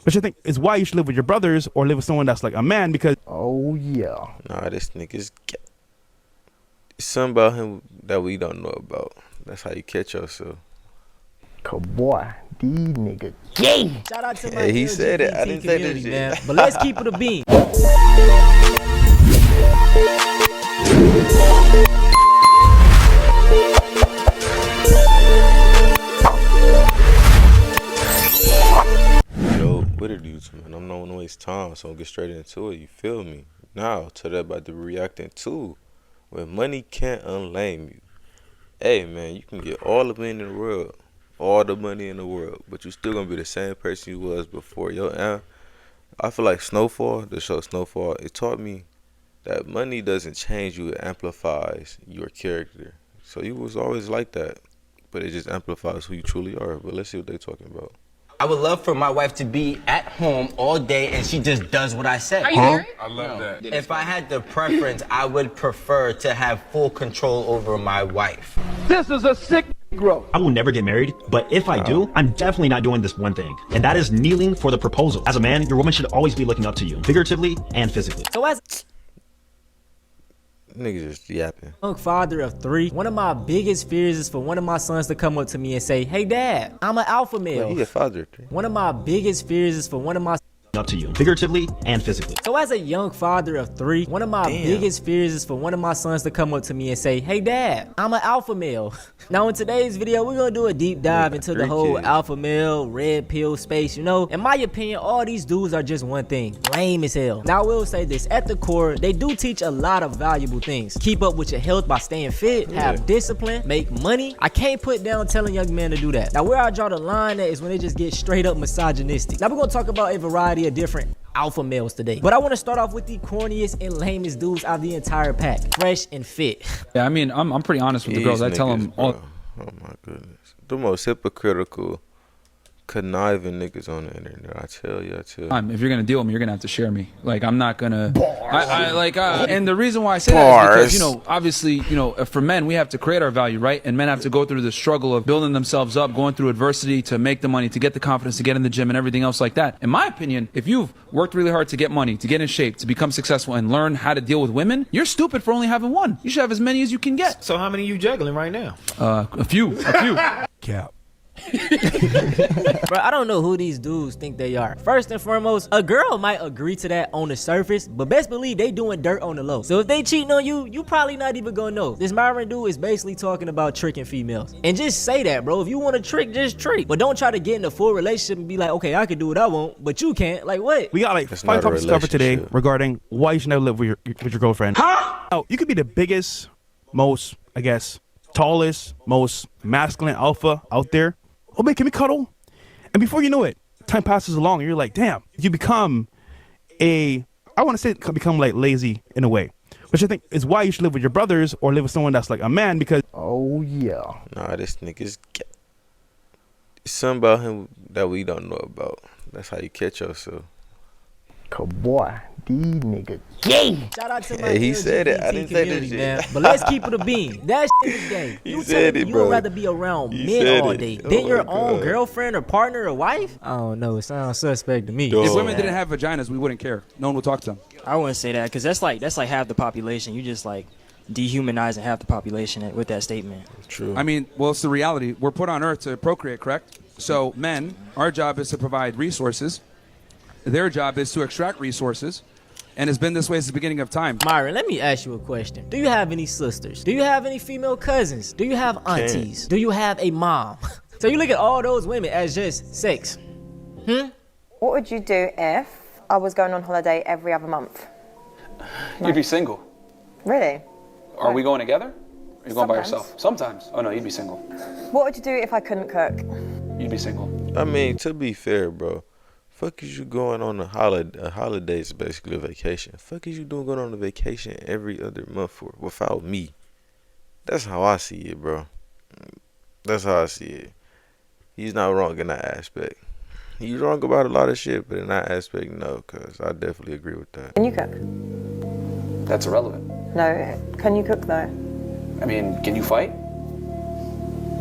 Which I think is why you should live with your brothers or live with someone that's like a man because... Oh, yeah. Nah, this nigga's... It's something about him that we don't know about. That's how you catch yourself. Cause boy, these niggas gay. Shout out to my He said it. I didn't say this shit. Man. But let's keep it a bean. Yo, what it do, man? I'm not gonna waste time, so I'll get straight into it. You feel me? Now, to that about the reacting to when money can't unlame you. Hey, man, you can get all the money in the world. All the money in the world, but you still gonna be the same person you was before. I feel like Snowfall, the show Snowfall, it taught me that money doesn't change you, it amplifies your character. So you was always like that, but it just amplifies who you truly are. But let's see what they're talking about. I would love for my wife to be at home all day and she just does what I say. Are you married? I love that. If I had the preference, I would prefer to have full control over my wife. This is a sick growth. I will never get married, but if I do, I'm definitely not doing this one thing, and that is kneeling for the proposal. As a man, your woman should always be looking up to you, figuratively and physically. So as Niggas just yapping. a father of 3, one of my biggest fears is for one of my sons to come up to me and say, "Hey dad, I'm an alpha male." He a father. One of my biggest fears is for one of my Up to you, figuratively and physically. So as a young father of 3, one of my biggest fears is for one of my sons to come up to me and say, "Hey dad, I'm an alpha male." Now in today's video, we're gonna do a deep dive into the whole alpha male, red pill space, you know? In my opinion, all these dudes are just one thing: lame as hell. Now I will say this, at the core, they do teach a lot of valuable things. Keep up with your health by staying fit, have discipline, make money. I can't put down telling young men to do that. Now where I draw the line at is when they just get straight up misogynistic. Now we're gonna talk about a variety of different alpha males today, but I want to start off with the corniest and lamest dudes out of the entire pack: fresh and fit. Yeah, I mean, I'm pretty honest with the girls. I tell them all. Oh my goodness, the most hypocritical, conniving niggas on the internet. I tell you. If you're gonna deal with me, you're gonna have to share me. Like, I'm not gonna. And the reason why I say that is because, you know, obviously, you know, for men, we have to create our value, right? And men have to go through the struggle of building themselves up, going through adversity to make the money, to get the confidence, to get in the gym and everything else like that. In my opinion, if you've worked really hard to get money, to get in shape, to become successful and learn how to deal with women, you're stupid for only having one. You should have as many as you can get. So how many you juggling right now? A few. Cap. Bro, I don't know who these dudes think they are. First and foremost, a girl might agree to that on the surface, but best believe they doing dirt on the low. So if they cheating on you, you probably not even gonna know. This Myron dude is basically talking about tricking females. And just say that, bro. If you want to trick, just trick. But don't try to get in a full relationship and be like, okay, I can do what I want, but you can't. Like, what? We got like 5 topics to cover today regarding why you should never live with your girlfriend. Huh? Oh, you could be the biggest, most, I guess, tallest, most masculine alpha out there. Oh man, can we cuddle? And before you know it, time passes along and you're like, damn, you become I want to say become like lazy in a way. Which I think is why you should live with your brothers or live with someone that's like a man because... Oh, yeah. Nah, this nigga's... It's something about him that we don't know about. That's how you catch yourself. Cause boy, these niggas gay. Shout out to my he said it. I didn't say this shit. Man. But let's keep it a bean. That shit is gay. You said it, bro. You'd rather be around men all day than your own girlfriend or partner or wife? I don't know. It sounds suspect to me. If women didn't have vaginas, we wouldn't care. No one would talk to them. I wouldn't say that, because that's like half the population. You just like dehumanizing half the population with that statement. True. I mean, well, it's the reality. We're put on Earth to procreate, correct? So men, our job is to provide resources. Their job is to extract resources, and it's been this way since the beginning of time. Myron, let me ask you a question. Do you have any sisters? Do you have any female cousins? Do you have aunties? Do you have a mom? So you look at all those women as just sex. What would you do if I was going on holiday every other month? You'd be single. Really? Are we going together? Or are you going by yourself? Sometimes. Oh no, you'd be single. What would you do if I couldn't cook? You'd be single. I mean, to be fair, bro. Fuck is you going on a holiday is basically a vacation. Fuck is you doing going on a vacation every other month for without me? That's how I see it, bro. That's how I see it. He's not wrong in that aspect. He's wrong about a lot of shit, but in that aspect, no, cause I definitely agree with that. Can you cook? That's irrelevant. No. Can you cook though? I mean, can you fight?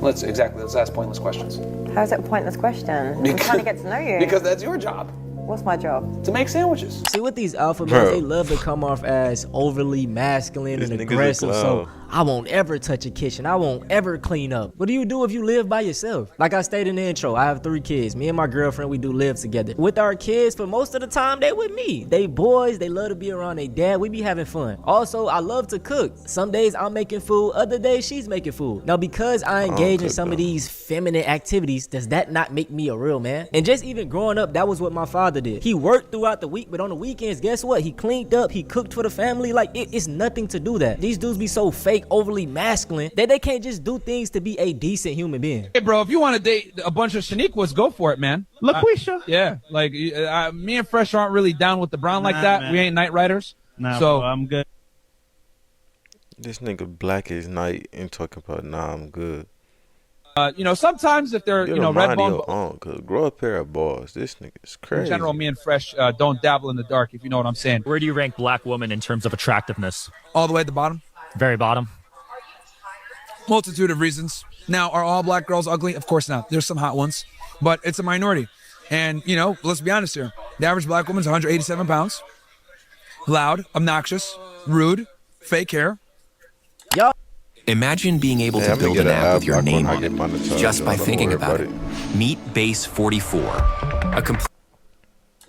Let's ask pointless questions. How is it a pointless question? I'm trying to get to know you. Because that's your job. What's my job? To make sandwiches. See, with these alpha males, they love to come off as overly masculine and aggressive. So I won't ever touch a kitchen. I won't ever clean up. What do you do if you live by yourself? Like I stated in the intro, I have 3 kids. Me and my girlfriend, we do live together. With our kids, for most of the time, they with me. They boys, they love to be around their dad. We be having fun. Also, I love to cook. Some days I'm making food, other days she's making food. Now, because I engage in some of these feminine activities, does that not make me a real man? And just even growing up, that was what my father did. He worked throughout the week, but on the weekends, guess what? He cleaned up, he cooked for the family. Like, it's nothing to do that. These dudes be so fake, overly masculine, that they can't just do things to be a decent human being. Hey, bro, if you want to date a bunch of Shaniquas, go for it, man. LaQuisha. Yeah, like, me and Fresh aren't really down with the brown like that. Man. We ain't night riders. Nah, so bro, I'm good. This nigga black as night and talking about, nah, I'm good. You know, sometimes if they're, you know, red bone. Grow a pair of balls. This nigga's crazy. In general, me and Fresh don't dabble in the dark, if you know what I'm saying. Where do you rank black women in terms of attractiveness? All the way at the bottom. Very bottom. Multitude of reasons. Now, are all black girls ugly? Of course not. There's some hot ones, but it's a minority. And, you know, let's be honest here. The average black woman's 187 pounds. Loud, obnoxious, rude, fake hair. Y'all. Imagine being able to build an app with your name on it just by thinking about it. Meet Base 44, a complete.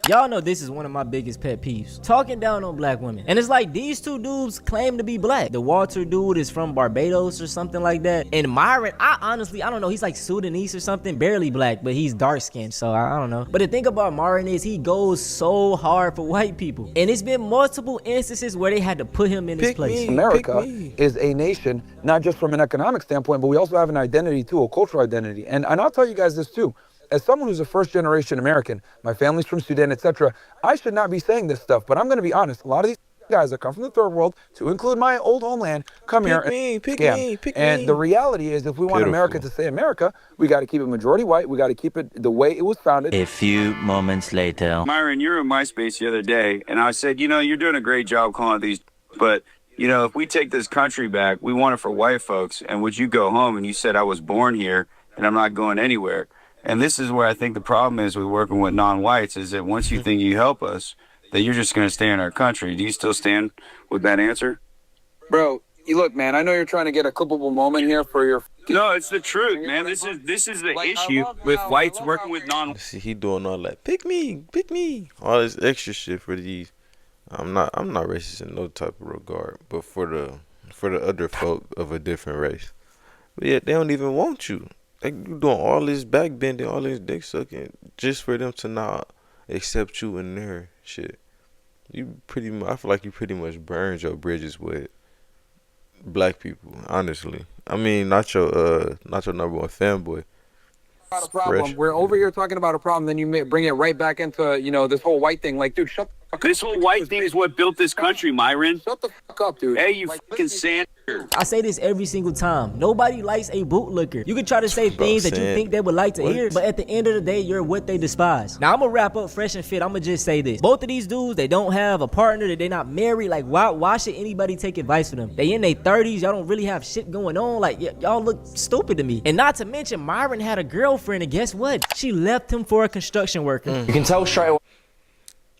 Y'all know this is one of my biggest pet peeves. Talking down on black women. And it's like these 2 dudes claim to be black. The Walter dude is from Barbados or something like that. And Myron, I don't know. He's like Sudanese or something. Barely black, but he's dark skinned. So I don't know. But the thing about Myron is he goes so hard for white people. And it's been multiple instances where they had to put him in his place. America is a nation, not just from an economic standpoint, but we also have an identity too, a cultural identity. And I'll tell you guys this too. As someone who's a first-generation American, my family's from Sudan, etc., I should not be saying this stuff, but I'm going to be honest. A lot of these guys that come from the third world, to include my old homeland, come here and scam. And the reality is, if we want America to stay America, we got to keep it majority white. We got to keep it the way it was founded. A few moments later. Myron, you were in MySpace the other day, and I said, you know, you're doing a great job calling these, but, you know, if we take this country back, we want it for white folks. And would you go home? And you said, I was born here, and I'm not going anywhere. And this is where I think the problem is with working with non-whites, is that once you think you help us, that you're just going to stay in our country. Do you still stand with that answer? Bro, you look, man, I know you're trying to get a clippable moment here for your... No, it's the truth, man. This is the issue with whites working with non... See, he doing all that. Pick me. All this extra shit for these. I'm not racist in no type of regard, but for the other folk of a different race. But yeah, they don't even want you. Like, you doing all this backbending, all this dick sucking, just for them to not accept you in their shit. I feel like you pretty much burned your bridges with black people, honestly. I mean, not your number one fanboy. About a problem. Fresh. We're over here talking about a problem, then you may bring it right back into, you know, this whole white thing. Like, dude, shut the fuck up. This whole white thing is what built this country, Myron. Shut the fuck up, dude. Hey, you fucking sand. I say this every single time. Nobody likes a bootlicker. You can try to say things that you think they would like to hear, but at the end of the day, you're what they despise. Now, I'm gonna wrap up fresh and fit. I'm gonna just say this. Both of these dudes, they don't have a partner, that they're not married. Like, why should anybody take advice from them? They in their 30s. Y'all don't really have shit going on. Like, y'all look stupid to me. And not to mention, Myron had a girlfriend, and guess what? She left him for a construction worker. You can tell straight away.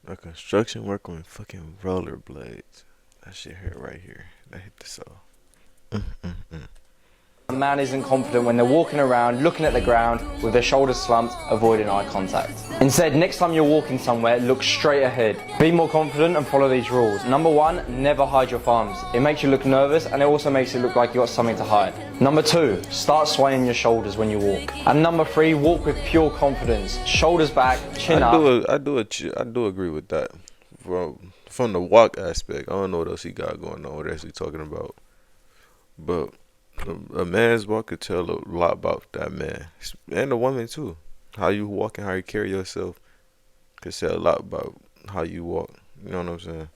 A construction worker with fucking rollerblades. That shit hurt right here. That hit the soul. A man isn't confident when they're walking around, looking at the ground, with their shoulders slumped, avoiding eye contact. Instead, next time you're walking somewhere, look straight ahead. Be more confident and follow these rules. Number 1, never hide your thumbs. It makes you look nervous, and it also makes it look like you got something to hide. Number 2, start swaying your shoulders when you walk. And number 3, walk with pure confidence. Shoulders back, chin up. I do agree with that. From the walk aspect, I don't know what else he got going on, what else he talking about. But a man's walk could tell a lot about that man, and a woman too. How you walk and how you carry yourself could say a lot about how you walk. You know what I'm saying?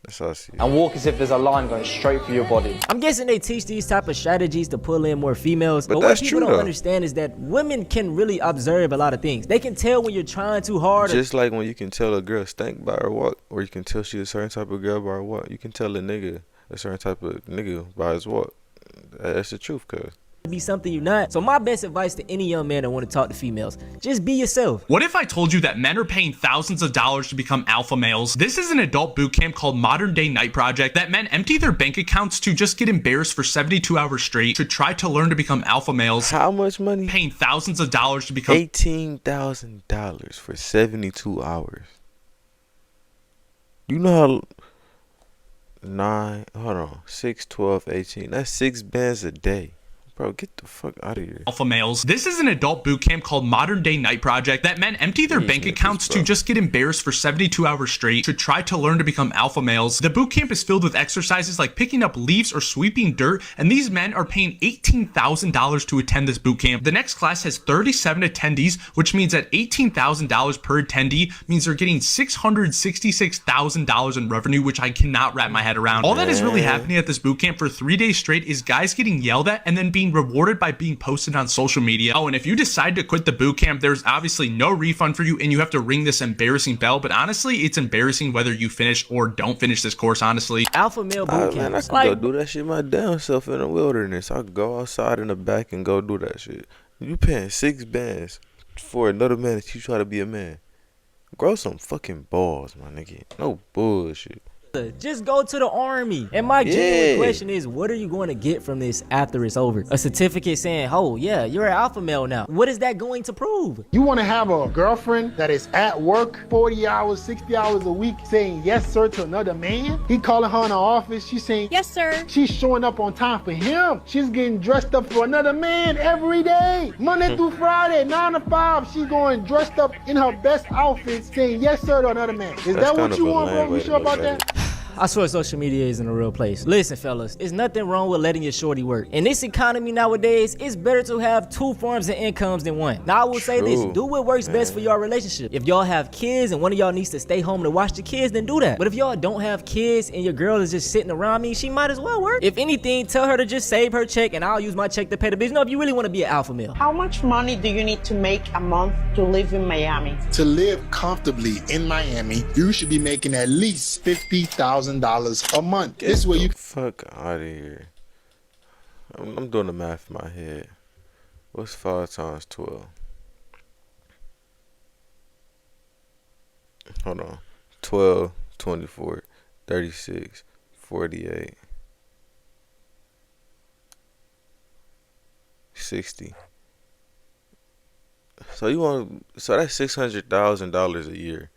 That's how I see it. And walk as if there's a line going straight through your body. I'm guessing they teach these type of strategies to pull in more females. But what people don't understand is that women can really observe a lot of things. They can tell when you're trying too hard. Just like when you can tell a girl stank by her walk, or you can tell she's a certain type of girl by her walk. You can tell a nigga a certain type of nigga by his walk. That's the truth, cuz. be something you're not. So my best advice to any young man that want to talk to females, just be yourself. What if I told you that men are paying thousands of dollars to become alpha males? This is an adult boot camp called Modern Day Night Project that men empty their bank accounts to just get embarrassed for 72 hours straight to try to learn to become alpha males. How much money? Paying thousands of dollars to become $18,000 for 72 hours. You know how 6, 12, 18. That's 6 bands a day. Bro, get the fuck out of here. Alpha males. This is an adult boot camp called Modern Day Night Project that men empty their bank accounts to just get embarrassed for 72 hours straight to try to learn to become alpha males. The boot camp is filled with exercises like picking up leaves or sweeping dirt, and these men are paying $18,000 to attend this boot camp. The next class has 37 attendees, which means that $18,000 per attendee means they're getting $666,000 in revenue, which I cannot wrap my head around. All that is really happening at this boot camp for 3 days straight is guys getting yelled at and then being rewarded by being posted on social media. Oh, and if you decide to quit the boot camp, there's obviously no refund for you and you have to ring this embarrassing bell. But honestly, it's embarrassing whether you finish or don't finish this course, honestly. Alpha male boot camp. Man, I could go do that shit my damn self in the wilderness. I could go outside in the back and go do that shit. You paying 6 bands for another man that you try to be a man. Grow some fucking balls, my nigga. No bullshit. Just go to the army. And my genuine question is, what are you going to get from this after it's over? A certificate saying, oh yeah, you're an alpha male now. What is that going to prove? You want to have a girlfriend that is at work 40 hours, 60 hours a week saying yes sir to another man? He calling her in the office. She's saying yes sir. She's showing up on time for him. She's getting dressed up for another man every day. Monday through Friday, 9 to 5. She's going dressed up in her best outfit saying yes sir to another man. Is that what you want, bro? You sure about that? I swear social media isn't a real place. Listen, fellas, there's nothing wrong with letting your shorty work. In this economy nowadays, it's better to have 2 forms of incomes than one. Now, I will say this, do what works best for your relationship. If y'all have kids and one of y'all needs to stay home to watch the kids, then do that. But if y'all don't have kids and your girl is just sitting around me, she might as well work. If anything, tell her to just save her check and I'll use my check to pay the bills. You know, if you really want to be an alpha male. How much money do you need to make a month to live in Miami? To live comfortably in Miami, you should be making at least $50,000 a month. Get this way you fuck out of here. I'm doing the math in my head. What's 5 times 12? Hold on. 12, 24, 36, 48, 60. So that's $600,000 a year.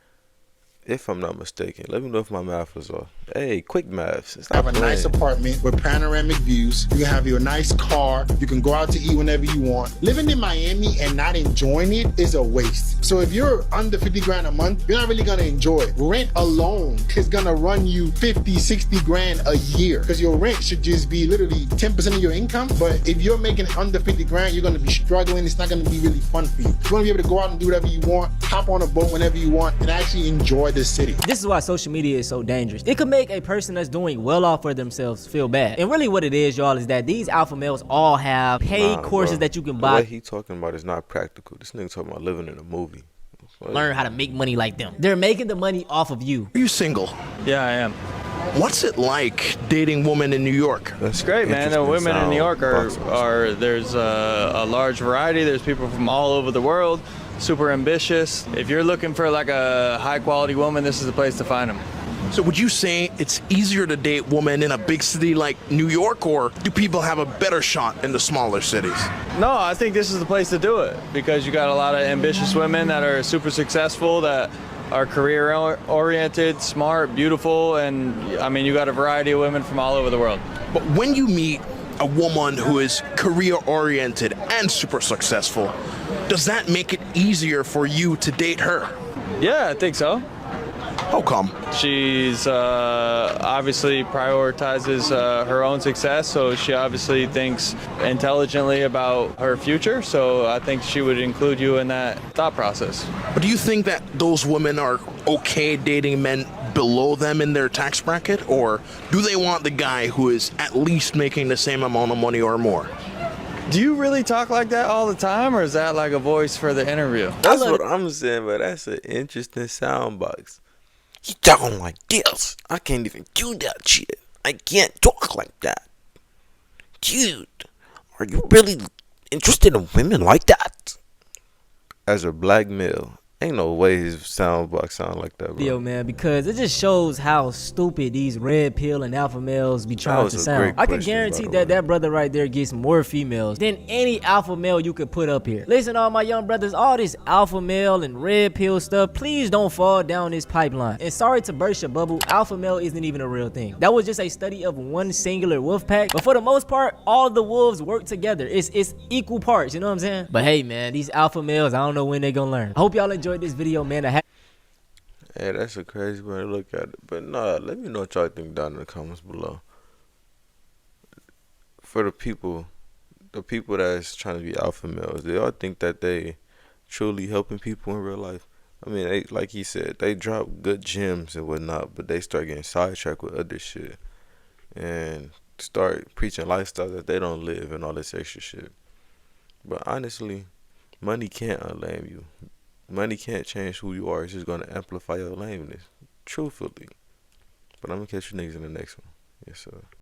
If I'm not mistaken. Let me know if my math was off. Hey, quick maths. Have a nice apartment with panoramic views. You can have your nice car. You can go out to eat whenever you want. Living in Miami and not enjoying it is a waste. So if you're under 50 grand a month, you're not really gonna enjoy it. Rent alone is gonna run you 50, 60 grand a year because your rent should just be literally 10% of your income. But if you're making under 50 grand, you're gonna be struggling. It's not gonna be really fun for you. You wanna be able to go out and do whatever you want, hop on a boat whenever you want, and actually enjoy this city. This is why social media is so dangerous. It could make a person that's doing well off for themselves feel bad. And really what it is, y'all, is that these alpha males all have paid courses that you can buy. What he talking about is not practical. This nigga talking about living in a movie. Learn how to make money like them. They're making the money off of you. Are you single? Yeah, I am. What's it like dating women in New York? It's great, man. The women in New York are there's a large variety. There's people from all over the world. Super ambitious. If you're looking for like a high quality woman, this is the place to find them. So would you say it's easier to date women in a big city like New York, or do people have a better shot in the smaller cities? No, I think this is the place to do it because you got a lot of ambitious women that are super successful, that are career oriented, smart, beautiful, and I mean, you got a variety of women from all over the world. But when you meet a woman who is career oriented and super successful, does that make it easier for you to date her? Yeah, I think so. How come? She's obviously prioritizes her own success, so she obviously thinks intelligently about her future, so I think she would include you in that thought process. But do you think that those women are okay dating men below them in their tax bracket, or do they want the guy who is at least making the same amount of money or more? Do you really talk like that all the time, or is that like a voice for the interview? That's what I'm saying, but that's an interesting sound box. He talking like this. I can't even do that shit. I can't talk like that. Dude, Are you really interested in women like that? As a black male, ain't no way his soundbox sound like that, bro. Yo, man, because it just shows how stupid these red pill and alpha males be trying to sound. I can guarantee that that brother right there gets more females than any alpha male you could put up here. Listen, all my young brothers, all this alpha male and red pill stuff, please don't fall down this pipeline. And sorry to burst your bubble, alpha male isn't even a real thing. That was just a study of one singular wolf pack, but for the most part, all the wolves work together. It's equal parts, you know what I'm saying? But hey, man, these alpha males, I don't know when they're gonna learn. I hope y'all enjoyed this video, man. Hey, that's a crazy way to look at it. But nah, let me know what y'all think down in the comments below. For the people that's trying to be alpha males, they all think that they truly helping people in real life. I mean, they, like he said, they drop good gems and whatnot, but they start getting sidetracked with other shit and start preaching lifestyles that they don't live and all this extra shit. But honestly, money can't unlame you. Money can't change who you are. It's just going to amplify your lameness. Truthfully. But I'm going to catch you niggas in the next one. Yes, sir.